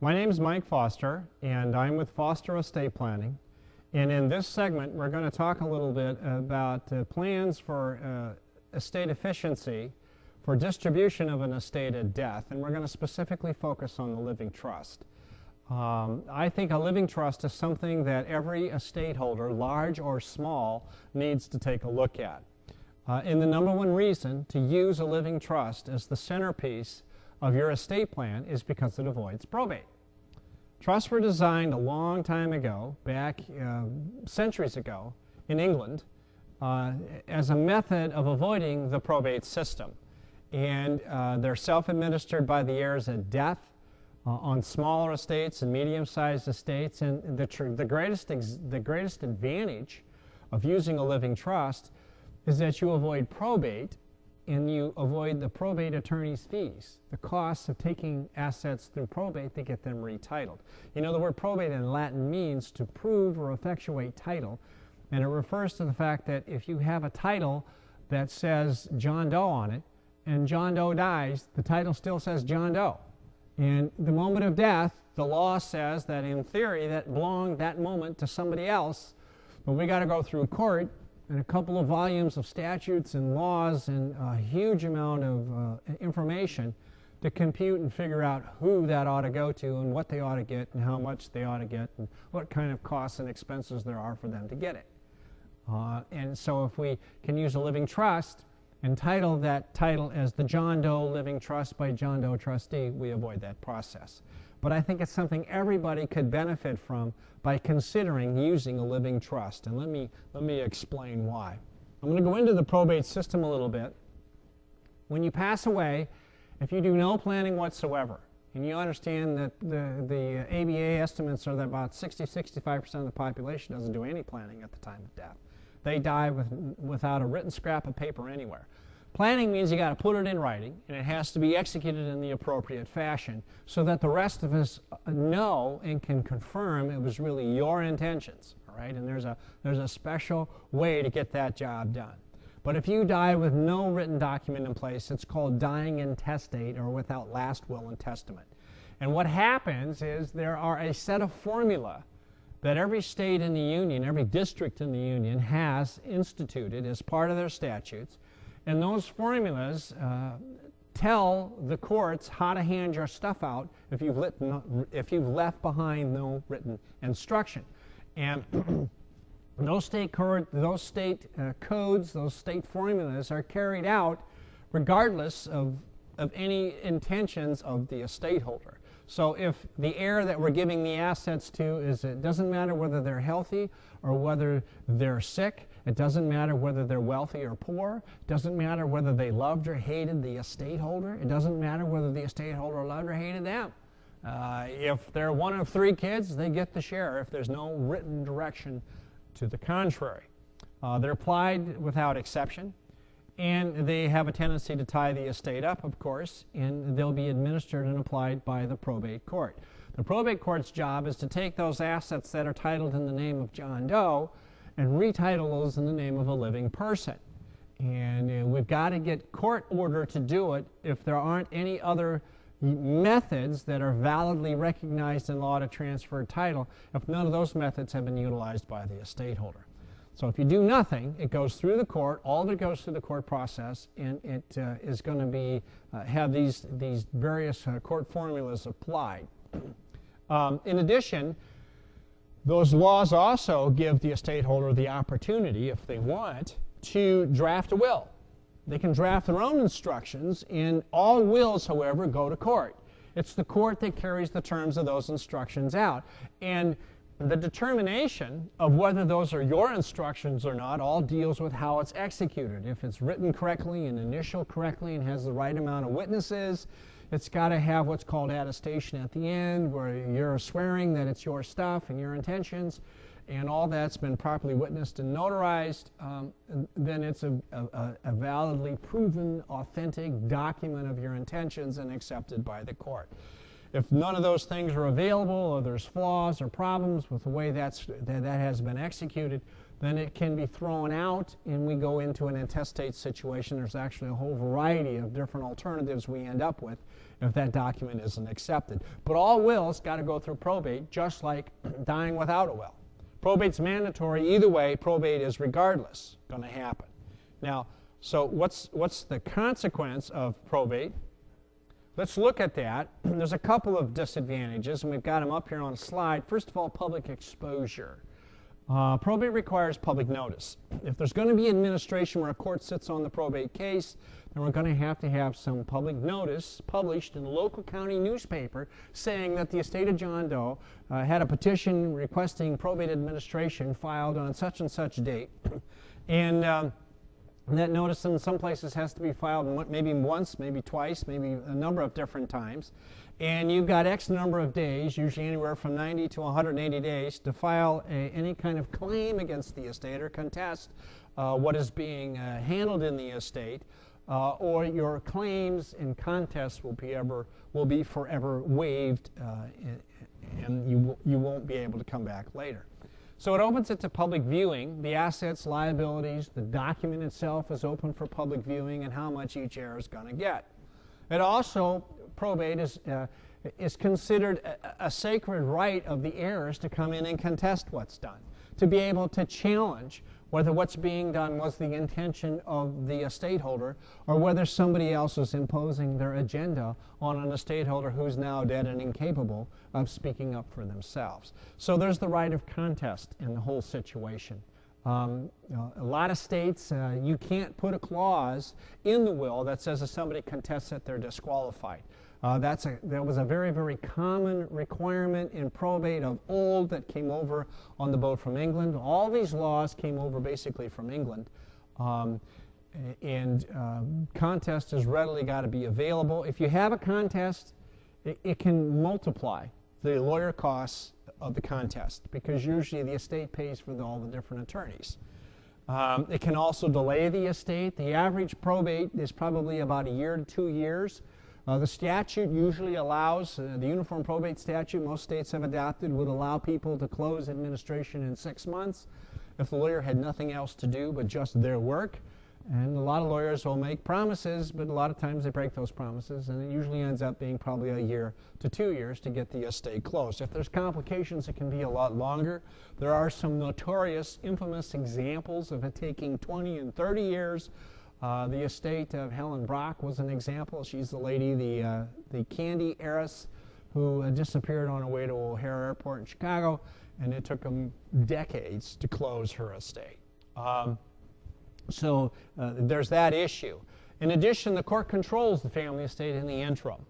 My name is Mike Foster, and I'm with Foster Estate Planning. And in this segment, we're going to talk a little bit about plans for estate efficiency for distribution of an estate at death. And we're going to specifically focus on the living trust. I think a living trust is something that every estate holder, large or small, needs to take a look at. And the number one reason to use a living trust as the centerpiece of your estate plan is because it avoids probate. Trusts were designed a long time ago, back centuries ago in England, as a method of avoiding the probate system. And they're self-administered by the heirs at death on smaller estates and medium-sized estates. And the greatest advantage of using a living trust is that you avoid probate and you avoid the probate attorney's fees, the costs of taking assets through probate to get them retitled. You know, the word probate in Latin means to prove or effectuate title, and it refers to the fact that if you have a title that says John Doe on it, and John Doe dies, the title still says John Doe. And the moment of death, the law says that in theory that belonged that moment to somebody else, but we got to go through court and a couple of volumes of statutes and laws and a huge amount of information to compute and figure out who that ought to go to and what they ought to get and how much they ought to get and what kind of costs and expenses there are for them to get it. And so if we can use a living trust and title that title as the John Doe Living Trust by John Doe Trustee, we avoid that process. But I think it's something everybody could benefit from by considering using a living trust. And let me explain why. I'm going to go into the probate system a little bit. When you pass away, if you do no planning whatsoever, and you understand that the ABA estimates are that about 60-65% of the population doesn't do any planning at the time of death. They die without a written scrap of paper anywhere. Planning means you got to put it in writing, and it has to be executed in the appropriate fashion so that the rest of us know and can confirm it was really your intentions. All right, and there's a special way to get that job done. But if you die with no written document in place, it's called dying intestate or without last will and testament. And what happens is there are a set of formula that every state in the Union, every district in the Union has instituted as part of their statutes. And those formulas tell the courts how to hand your stuff out if you've left behind no written instruction. And those state codes, those state formulas are carried out regardless of any intentions of the estate holder. So if the heir that we're giving the assets to it doesn't matter whether they're healthy or whether they're sick, it doesn't matter whether they're wealthy or poor, it doesn't matter whether they loved or hated the estate holder, it doesn't matter whether the estate holder loved or hated them. If they're one of 3 kids, they get the share if there's no written direction to the contrary. They're applied without exception. And they have a tendency to tie the estate up, of course, and they'll be administered and applied by the probate court. The probate court's job is to take those assets that are titled in the name of John Doe and retitle those in the name of a living person. And we've got to get court order to do it if there aren't any other methods that are validly recognized in law to transfer title, if none of those methods have been utilized by the estate holder. So if you do nothing, it goes through the court, all of it goes through the court process, and it is going to be have these various court formulas applied. In addition, those laws also give the estate holder the opportunity, if they want, to draft a will. They can draft their own instructions, and all wills, however, go to court. It's the court that carries the terms of those instructions out. And the determination of whether those are your instructions or not all deals with how it's executed. If it's written correctly and initialed correctly and has the right amount of witnesses, it's got to have what's called attestation at the end, where you're swearing that it's your stuff and your intentions, and all that's been properly witnessed and notarized, then it's a validly proven, authentic document of your intentions and accepted by the court. If none of those things are available, or there's flaws or problems with the way that has been executed, then it can be thrown out and we go into an intestate situation. There's actually a whole variety of different alternatives we end up with if that document isn't accepted. But all wills got to go through probate, just like dying without a will. Probate's mandatory. Either way, probate is regardless going to happen. Now, so what's the consequence of probate? Let's look at that. There's a couple of disadvantages, and we've got them up here on a slide. First of all, public exposure. Probate requires public notice. If there's going to be administration where a court sits on the probate case, then we're going to have some public notice published in the local county newspaper saying that the estate of John Doe had a petition requesting probate administration filed on such and such date. And that notice in some places has to be filed maybe once, maybe twice, maybe a number of different times. And you've got X number of days, usually anywhere from 90 to 180 days, to file any kind of claim against the estate or contest what is being handled in the estate, or your claims and contests will be forever waived, and you won't be able to come back later. So it opens it to public viewing. The assets, liabilities, the document itself is open for public viewing, and how much each heir is going to get. It also, probate is considered a sacred right of the heirs to come in and contest what's done, to be able to challenge whether what's being done was the intention of the estate holder or whether somebody else is imposing their agenda on an estate holder who's now dead and incapable of speaking up for themselves. So there's the right of contest in the whole situation. A lot of states, you can't put a clause in the will that says if somebody contests it, they're disqualified. That was a very, very common requirement in probate of old that came over on the boat from England. All these laws came over basically from England. Contest has readily got to be available. If you have a contest, it can multiply the lawyer costs of the contest because usually the estate pays for all the different attorneys. It can also delay the estate. The average probate is probably about a year to 2 years. The statute usually allows, the Uniform Probate Statute, most states have adopted, would allow people to close administration in 6 months if the lawyer had nothing else to do but just their work. And a lot of lawyers will make promises, but a lot of times they break those promises, and it usually ends up being probably a year to 2 years to get the estate closed. If there's complications, it can be a lot longer. There are some notorious, infamous examples of it taking 20 and 30 years. The estate of Helen Brock was an example. She's the lady, the candy heiress who disappeared on her way to O'Hare Airport in Chicago, and it took them decades to close her estate. So there's that issue. In addition, the court controls the family estate in the interim.